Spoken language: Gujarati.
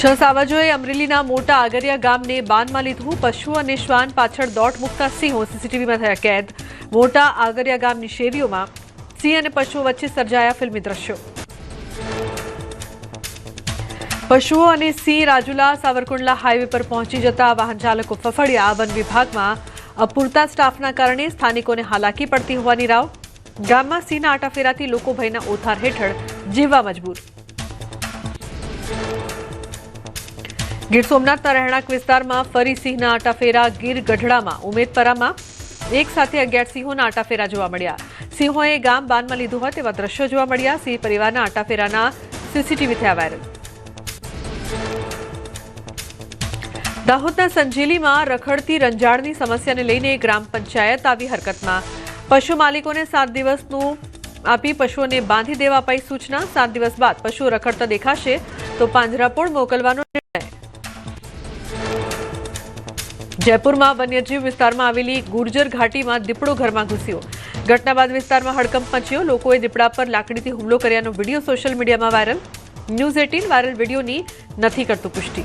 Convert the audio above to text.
છ સાવજોએ અમરેલીના મોટા આગરિયા ગામને બાનમાં લીધું. પશુઓ અને શ્વાન પાછળ દોટ મૂકતા સિંહો સીસીટીવીમાં થયા કેદ. મોટા આગરિયા ગામની શેરીઓમાં સિંહ અને પશુઓ વચ્ચે સર્જાયા ફિલ્મી દ્રશ્યો. પશુઓ અને સિંહ રાજુલા સાવરકુંડલા હાઈવે પર પહોંચી જતા વાહન ચાલકો ફફડ્યા. વન વિભાગમાં અપૂરતા સ્ટાફના કારણે સ્થાનિકોને હાલાકી પડતી હોવાની રાવ. ગામમાં સિંહના આટાફેરાથી લોકો ભયના ઓથાર હેઠળ જીવવા મજબૂર. ગીર સોમનાથના રહેણાંક વિસ્તારમાં ફરી સિંહના આટાફેરા. ગીર ગઢડામાં ઉમેદપરામાં એક સાથે 11 સિંહોના આટાફેરા જોવા મળ્યા. સિંહોએ ગામ બાનમાં લીધું હોય તેવા દ્રશ્યો જોવા મળ્યા. સિંહ પરિવારના આટાફેરાના સીસીટીવી થયા વાયરલ. દાહોદના સંજેલીમાં રખડતી રંજાડની સમસ્યાને લઈને ગ્રામ પંચાયત આવી હરકતમાં. પશુ માલિકોને 7 દિવસનું આપી પશુઓને બાંધી દેવા અપાઈ સૂચના. 7 દિવસ બાદ પશુઓ રખડતા દેખાશે તો પાંજરાપોળ મોકલવાનો નિર્ણય. જયપુરમાં વન્યજીવ વિસ્તારમાં આવેલી ગુર્જર ઘાટીમાં દીપડો ઘરમાં ઘૂસ્યો. ઘટના બાદ વિસ્તારમાં હડકંપ મચ્યો. લોકોએ દીપડા પર લાકડીથી હુમલો કર્યાનો વિડીયો સોશિયલ મીડિયામાં વાયરલ. ન્યૂઝ 18 વાયરલ વિડીયોની નથી કરતું પુષ્ટિ.